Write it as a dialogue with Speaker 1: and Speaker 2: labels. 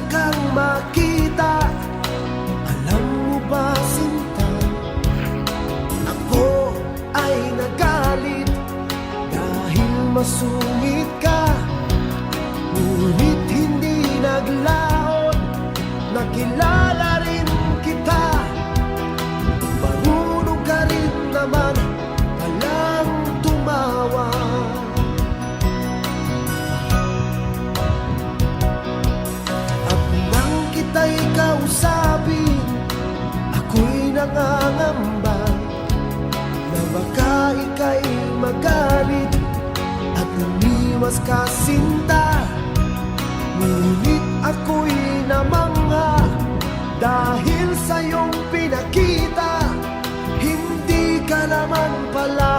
Speaker 1: kang makita. Alam mo ba, sinta, ako ay nagalit dahil masungit ka. Ngunit hindi naglaon, nakilala rin kita. Marunong ka rin naman palang tumawa. At nang kita'y kausapin, ako'y nangangamba na baka ika'y magalit at lumiwas ka, sinta. Ngunit ako'y namangha dahil sa iyong pinakita. Hindi ka naman pala